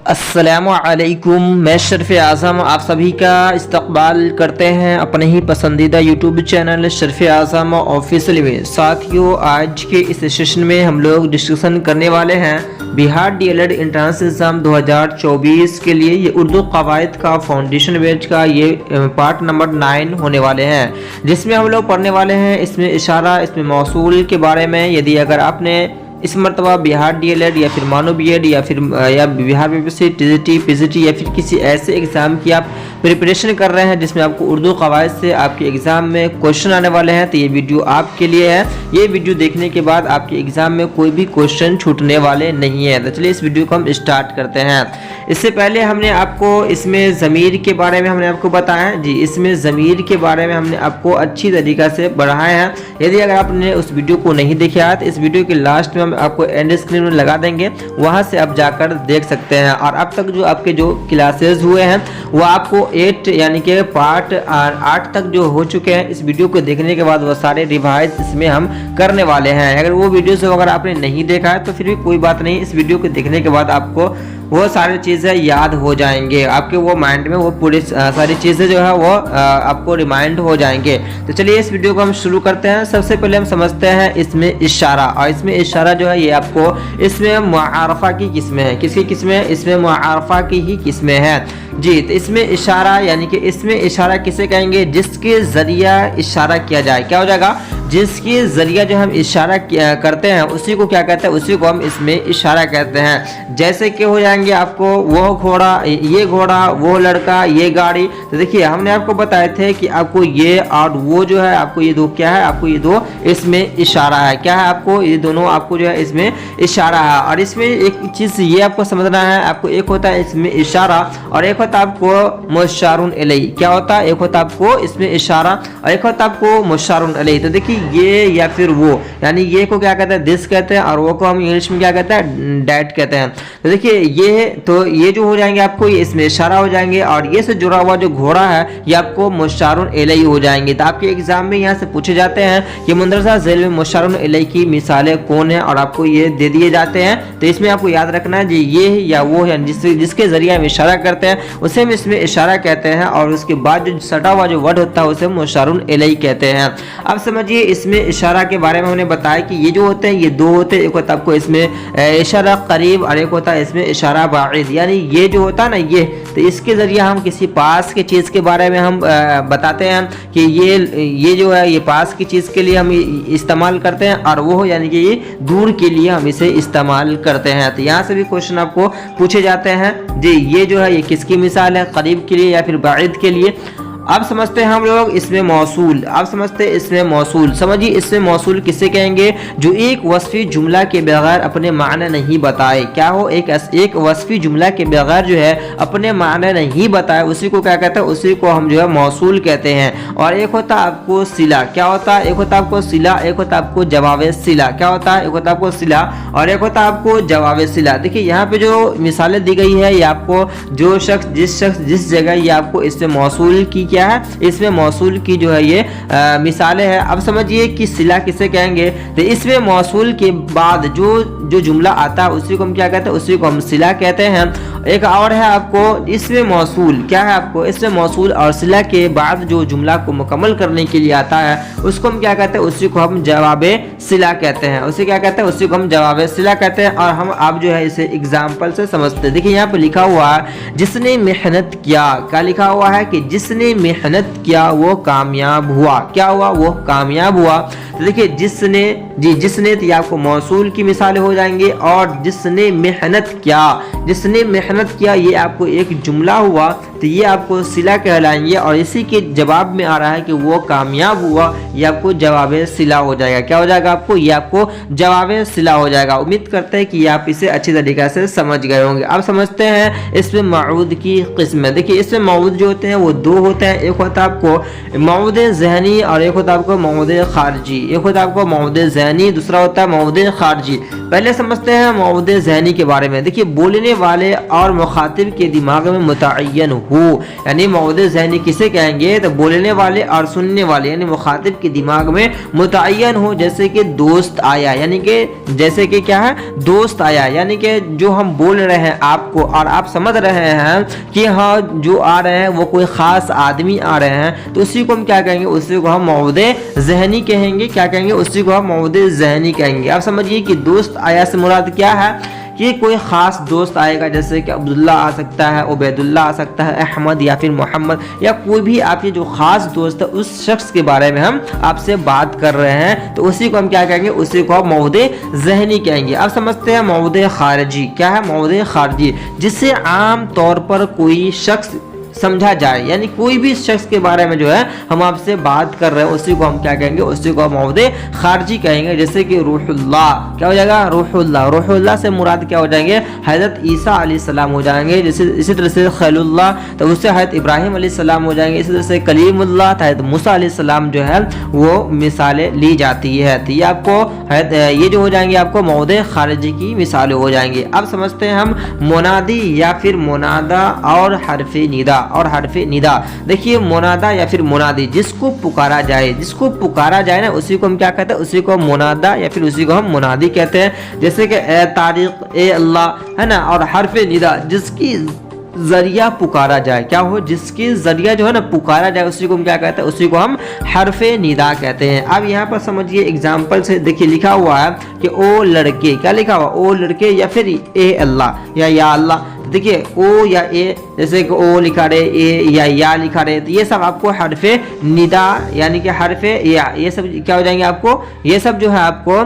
अस्सलामुअलैकुम, मैं शर्फ आज़म आप सभी का इस्तकबाल करते हैं अपने ही पसंदीदा यूट्यूब चैनल शर्फ आज़म ऑफिशियल में। साथियों, आज के इस सेशन में हम लोग डिस्कशन करने वाले हैं बिहार डीएलएड एंट्रेंस एग्ज़ाम 2024 के लिए ये उर्दू कवायद का फाउंडेशन बैच का ये पार्ट नंबर 9 होने वाले हैं, जिसमें हम लोग पढ़ने वाले हैं इसमें इशारा, इसमें मौसूल के बारे में। यदि अगर आपने इस मरतबा बिहार डीएलएड या फिर मानो बीएड या फिर बिहार बीपीएससी टीजीटी पीजीटी या फिर किसी ऐसे एग्ज़ाम की आप प्रिपरेशन कर रहे हैं जिसमें आपको उर्दू कवायद से आपके एग्ज़ाम में क्वेश्चन आने वाले हैं, तो ये वीडियो आपके लिए है। ये वीडियो देखने के बाद आपके एग्ज़ाम में कोई भी क्वेश्चन छूटने वाले नहीं है। तो चलिए इस वीडियो को हम स्टार्ट करते हैं। इससे पहले हमने आपको इसमें ज़मीर के बारे में हमने आपको बताया जी, इसमें ज़मीर के बारे में हमने आपको अच्छी तरीक़ा से बढ़ाया है। यदि अगर आपने उस वीडियो को नहीं देखा तो इस वीडियो के लास्ट में हम आपको एंड स्क्रीन में लगा देंगे, वहां से आप जाकर देख सकते हैं। और अब तक जो आपके जो क्लासेस हुए हैं वो आपको 8 यानी कि पार्ट 8 तक जो हो चुके हैं, इस वीडियो को देखने के बाद वो सारे रिवाइज इसमें हम करने वाले हैं। अगर वो वीडियोस अगर आपने नहीं देखा है तो फिर भी कोई बात नहीं, इस वीडियो को देखने के बाद आपको वो सारी चीज़ें याद हो जाएंगे, आपके वो माइंड में वो पूरी सारी चीज़ें जो है वो आपको रिमाइंड हो जाएंगे। तो चलिए इस वीडियो को हम शुरू करते हैं। सबसे पहले हम समझते हैं इसमें इशारा, और इसमें इशारा जो है ये आपको इसमें मुआरफा की किस्में हैं। किसकी किस्में? इसमें मुआरफा की ही किस्में हैं जी। तो इसमें इशारा यानी कि इसमें इशारा किसे कहेंगे? जिसके ज़रिया इशारा किया जाए। क्या हो जाएगा? जिसके ज़रिया जो हम इशारा करते हैं उसी को क्या कहते हैं? उसी को हम इसमें इशारा कहते हैं। जैसे कि हो जाएंगे आपको वो घोड़ा, ये घोड़ा, वो लड़का, ये गाड़ी। तो देखिए हमने आपको बताए थे कि आपको ये और वो जो है आपको ये दो क्या है, आपको ये दो इसमें इशारा है। क्या है? आपको ये दोनों आपको जो है इसमें इशारा है। और इसमें एक चीज़ ये आपको समझना है, आपको एक होता है इसमें इशारा और एक होता है आपको मुशारुन इलैहि। क्या होता है? एक होता है आपको इसमें इशारा और एक होता है आपको मुशारुन इलैहि। तो देखिए ये या फिर वो, यानी ये को क्या कहते हैं? दिस कहते हैं, और वो को हम इंग्लिश में क्या कहते हैं? डैट कहते हैं। तो देखिए ये तो ये जो हो जाएंगे आपको ये इसमें इशारा हो जाएंगे, और ये से जुड़ा हुआ जो घोड़ा है ये आपको मुशारुन इलैहि हो जाएंगे। तो आपके एग्जाम में यहाँ से पूछे जाते हैं कि मुंदरजा झेल में मुशारुन इलैहि की मिसालें कौन है, और आपको ये दे दिए जाते हैं। तो इसमें आपको याद रखना है जी, ये या वो है जिसके जरिए हम इशारा करते हैं उसे हम इसमें इशारा कहते हैं, और उसके बाद जो सटा हुआ जो वर्ड होता है उसे मुशारुन इलैहि कहते हैं। अब समझिए इसमें इशारा के बारे में हमने बताया कि ये जो होते हैं ये दो होते हैं, एक होता है आपको इसमें इशारा करीब और एक होता है इसमें इशारा बाइद। यानी ये जो होता है ना ये, तो इसके जरिए हम किसी पास की चीज़ के बारे में हम बताते हैं कि ये जो है ये पास की चीज़ के लिए हम इस्तेमाल करते हैं, और वो यानी कि ये दूर के लिए हम इसे इस्तेमाल करते हैं। तो यहाँ से भी क्वेश्चन आपको पूछे जाते हैं जी, ये जो है ये किसकी मिसाल है? करीब के लिए या फिर बाइद के लिए। अब समझते हैं हम लोग इसमें मौसूल। अब समझते हैं इसमें मौसूल। समझिए इसमें मौसूल किसे कहेंगे? जो एक वस्फी जुमला के बगैर अपने माने नहीं बताए। क्या हो? एक वस्फी जुमला के बगैर जो है अपने माने नहीं बताए, उसी को क्या कहते हैं? उसी को हम जो है मौसूल कहते हैं। और एक होता है आपको सिला। क्या होता है? एक होता है आपको सिला, एक होता है आपको जवाब सिला। क्या होता है? एक होता है आपको सिला और एक होता है आपको जवाब सिला। देखिए यहाँ पे जो मिसालें दी गई है ये आपको जो शख्स जिस जगह ये आपको इसमें मौसूल की क्या है? इसमें मौसूल की जो है ये मिसालें हैं। अब समझिए कि सिला किसे कहेंगे? तो इसमें मौसूल के बाद जो जुमला आता है उसी को हम क्या कहते हैं? उसी को हम सिला कहते हैं। एक और है आपको इसमें मौसूल। क्या है आपको? इसमें मौसूल और सिला के बाद जो जुमला को मुकम्मल करने के लिए आता है उसको हम क्या कहते हैं? उसी को हम जवाब सिला कहते हैं। उसे क्या कहते हैं? उसी को हम जवाब सिला कहते हैं। और हम आप जो है इसे एग्जाम्पल से समझते हैं। देखिए यहाँ पे लिखा हुआ है जिसने मेहनत किया। क्या लिखा हुआ है? कि जिसने मेहनत किया वो कामयाब हुआ। क्या हुआ? वो कामयाब हुआ। तो देखिए जिसने तो ये आपको मौसूल की मिसालें हो जाएंगे, और जिसने मेहनत किया ये आपको एक जुमला हुआ, तो ये आपको सिला कहलाएंगे। और इसी के जवाब में आ रहा है कि वो कामयाब हुआ, ये आपको जवाब सिला हो जाएगा। क्या हो जाएगा आपको? ये आपको जवाब सिला हो जाएगा। उम्मीद करते हैं कि आप इसे अच्छी तरीके से समझ गए होंगे। अब समझते हैं इसमें मऊद की किस्में। देखिए इसमें मऊद जो होते हैं वो दो होते हैं, एक होता है आपको मऊद ज़हनी और एक होता है आपको मऊद खारजी। एक होता है आपको मऊद ज़हनी, दूसरा होता है मऊद खारजी। पहले समझते हैं मऊद ज़हनी के बारे में। देखिए बोलने वाले और मुखातिब के दिमाग में मुतअय्यन हो। यानी मौदे ज़हनी किसे कहेंगे, तो बोलने वाले और सुनने वाले यानी मुखातिब के दिमाग में मुतअय्यन हो। जैसे कि दोस्त आया, यानी कि जैसे कि क्या है, दोस्त आया, यानी कि जो हम बोल रहे हैं आपको और आप समझ रहे हैं कि हाँ जो आ रहे हैं वो कोई ख़ास आदमी आ रहे हैं, तो उसी को हम क्या कहेंगे, उसी को हम मौदे ज़हनी कहेंगे। क्या कहेंगे, उसी को हम मौदे ज़हनी कहेंगे। आप समझिए कि दोस्त आया से मुराद क्या है कि कोई ख़ास दोस्त आएगा, जैसे कि अब्दुल्ला आ सकता है, उबैदुल्ला आ सकता है, अहमद या फिर मोहम्मद, या कोई भी आपके जो ख़ास दोस्त है उस शख्स के बारे में हम आपसे बात कर रहे हैं, तो उसी को हम क्या कहेंगे, उसी को हम मौदे ज़हनी कहेंगे। अब समझते हैं मौदे खारजी क्या है। मौदे खारजी जिससे आम तौर पर कोई शख्स समझा जाए, यानी कोई भी शख्स के बारे में जो है हम आपसे बात कर रहे हैं, उसी को हम क्या कहेंगे, उसी को हम मौदे खारजी कहेंगे। जैसे कि रूहुल्लाह क्या हो जाएगा, रूहुल्लाह। रूहुल्लाह से मुराद क्या हो जाएंगे, हज़रत ईसा अलैहिस्सलाम हो जाएंगे। जैसे इसी तरह से खलीलुल्लाह, तो उससे हज़रत इब्राहिम अलैहिस्सलाम हो जाएंगे। इसी तरह से कलीमुल्लाह, हज़रत मूसा अलैहिस्सलाम जो है वो मिसालें ली जाती है। तो ये आपको ये जो हो जाएंगे आपको मौदे खारजी की मिसालें हो जाएंगी। अब समझते हैं हम मुनादी या फिर मुनादा और हरफ निदा और हरफ निदा। देखिए मुनादा या फिर मुनादी, जिसको पुकारा जाए, जिसको पुकारा जाए ना उसी को हम क्या कहते हैं, उसी को मुनादा या फिर उसी को हम मुनादी कहते हैं। जैसे कि ए तारिक, ए अल्लाह, है ना। और हरफ निदा जिसकी जरिया पुकारा जाए, क्या हो, जिसके जरिया जो है ना पुकारा जाए, उसी को हम क्या कहते हैं, उसी को हम हरफे निदा कहते हैं। अब यहाँ पर समझिए एग्जाम्पल से देखिए लिखा हुआ है कि ओ लड़के, क्या लिखा हुआ, ओ लड़के या फिर ए अल्लाह या अल्लाह। देखिए ओ या ए, जैसे कि ओ लिखा रहे, ए या लिखा रहे, तो ये सब आपको हरफे निदा यानी कि हरफे या, ये सब क्या हो जाएंगे आपको, ये सब जो है आपको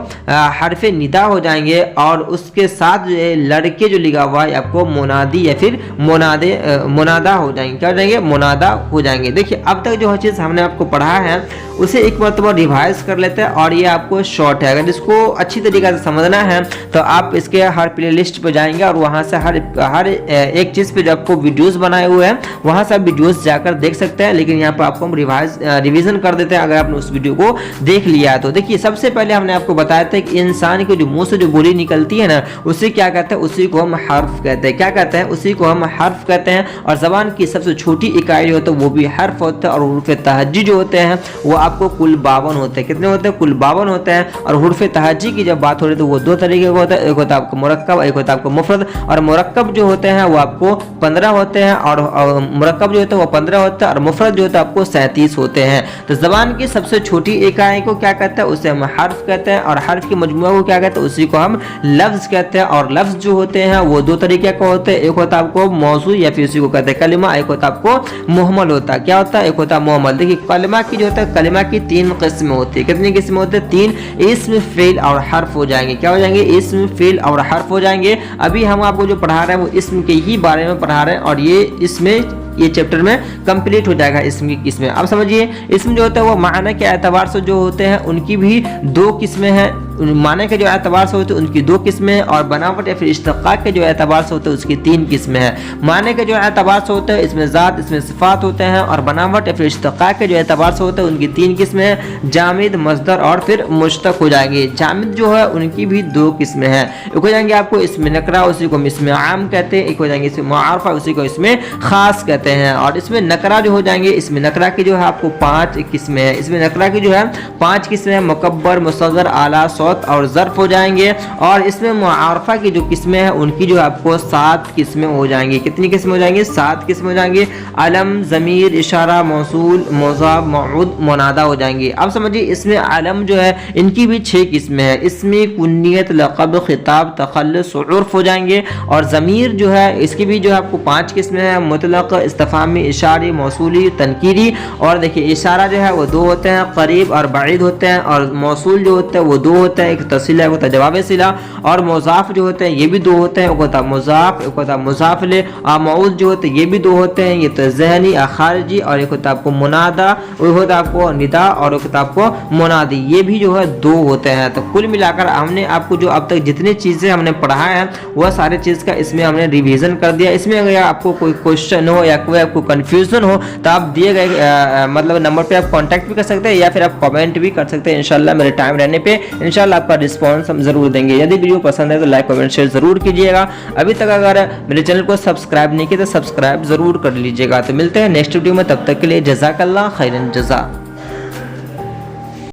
हरफे निदा हो जाएंगे। और उसके साथ जो है लड़के जो लिखा हुआ है आपको मुनादी या फिर मुनादा हो जाएंगे। क्या हो जाएंगे, मुनादा हो जाएंगे। देखिए अब तक जो चीज़ हमने आपको पढ़ा है उसे एक मरतबा रिवाइज कर लेते हैं, और ये आपको शॉर्ट है। अगर इसको अच्छी तरीके से समझना है तो आप इसके हर प्ले लिस्ट पर जाएंगे और वहाँ से हर एक चीज़ पे जो आपको वीडियोस बनाए हुए हैं वहाँ से आप वीडियोस जाकर देख सकते हैं। लेकिन यहाँ पर आपको हम रिवीजन कर देते हैं अगर आपने उस वीडियो को देख लिया है तो। देखिए सबसे पहले हमने आपको बताया था कि इंसान के जो मुंह से जो बोली निकलती है ना उसे क्या कहते हैं, उसी को हम हर्फ कहते हैं। क्या कहते हैं, उसी को हम हर्फ कहते हैं। और ज़बान की सबसे छोटी इकाई जो होती है वो भी हर्फ होता है। और हुर्फ़ तहज्जी जो होते हैं वो आपको कुल 52 होते हैं। कितने होते हैं, कुल 52 होते हैं। और हुर्फ़ तहज्जी की जब बात हो रही है तो वो दो तरीके का होता है, एक होता है आपको मुरक्कब, एक होता है आपको मुफरद। और मुरक्कब जो होते हैं वो आपको 15 होते हैं, और मुरक्कब जो होता है वो 15 होता है, और मुफरद जो होता है आपको 37 होते हैं। तो ज़बान की सबसे छोटी इकाई को क्या कहते हैं, उसे हम हर्फ कहते हैं। और हर्फ की मजमुआ को क्या कहते हैं, उसी को हम लफ्ज़ कहते हैं। और लफ्ज़ जो होते हैं वो दो तरीके का होते हैं, एक होता है आपको मौजू या फिर उसी को कहते हैं कलिमा, एक होता है आपको मुहम्मल होता है। क्या होता है, एक होता है मुहम्मल। देखिए कलिमा की जो होता है, कलिमा की 3 किस्में होती है। कितनी किस्में होती है, 3। इस्म, फ़िल और हर्फ हो जाएंगे। क्या हो जाएंगे, इस्म, फ़िल और हर्फ हो जाएंगे। अभी हम आपको जो पढ़ा रहे हैं वो इस्म के ही बारे में पढ़ा रहे हैं, और ये इसमें ये चैप्टर में कंप्लीट हो जाएगा इसम की किस्में। अब समझिए इसम जो होता है वो माना के एतबार से जो होते हैं उनकी भी 2 किस्में हैं। माने के जो एतबार से होते हैं उनकी 2 किस्में हैं, और बनावट या फिर इश्तिक़ाक़ के जो एतबार से होते हैं उसकी 3 किस्में हैं। माने के जो एतबार से होते हैं इसमें ज़ात, इसमें सिफ़ात होते हैं, और बनावट या फिर इश्तिक़ाक़ के जो एतबार से होते हैं उनकी 3 किस्में हैं, जामिद, मस्दर और फिर मुश्तक़ हो जाएंगे। जामिद जो है उनकी भी 2 किस्में हैं। एक हो जाएंगे आपको इसमें नकरा, उसी को इसमें आम कहते हैं। एक हो जाएंगे इसमें मुआरफ़ा, उसी को इसमें ख़ास कहते हैं। और इसमें नकरा जो हो जाएंगे, इसमें नकरा की जो है आपको 5 किस्में हैं। इसमें नकरा की जो है 5 किस्में हैं, मुकब्बर, मुसग़्ग़र, आला, सौत और ज़र्फ़ हो जाएंगे। और इसमें मुआरफ़ा की जो किस्में हैं उनकी जो आपको 7 किस्में हो जाएंगी। कितनी किस्में हो जाएंगी, 7 किस्में हो जाएंगी। अलम, ज़मीर, इशारा, मौसूल, मुज़ाफ, मऊद, मुनादा हो जाएंगी। अब समझिए इसमें अलम जो है इनकी भी 6 किस्में हैं। इसमें कुन्नियत, लक़ब, खिताब, तख़ल्लुस, उर्फ़ हो जाएंगे। और ज़मीर जो है इसकी भी जो है आपको 5 किस्में हैं, मुतलक़, इस्तिफ़हामी, इशारी, मौसूली, तनकीरी। और देखिए इशारा जो है वो 2 होते हैं, करीब और बाइद होते हैं। और मौसूल जो होते हैं वो 2 होते हैं, एक तसीला, एक होता है जवाब सिला। और मुज़ाफ जो होते हैं ये भी 2 होते हैं, एक होता है मुज़ाफ, एक होता है मुज़ाफ ले। और मऊद जो होते हैं ये भी 2 होते हैं, ये तो ज़हनी या खारिजी। और एक होता है आपको मुनादा, एक होता है आपको निदा, और एक होता है आपको मुनादी। ये भी जो है 2 होते हैं। तो कुल मिलाकर हमने आपको जो अब तक जितनी चीज़ें हमने पढ़ा है वह सारी चीज़ का इसमें हमने रिवीजन कर दिया। इसमें अगर आपको कोई क्वेश्चन हो या कोई आपको कंफ्यूजन हो तो आप दिए गए मतलब नंबर पे आप कांटेक्ट भी कर सकते हैं, या फिर आप कमेंट भी कर सकते हैं। इंशाल्लाह मेरे टाइम रहने पे इंशाल्लाह इंशाल्लाह आपका रिस्पॉन्स हम जरूर देंगे। यदि वीडियो पसंद है तो लाइक कमेंट शेयर जरूर कीजिएगा। अभी तक अगर मेरे चैनल को सब्सक्राइब नहीं किया तो सब्सक्राइब जरूर कर लीजिएगा। तो मिलते हैं नेक्स्ट वीडियो में, तब तक के लिए जज़ाकल्लाह खैरन जज़ा।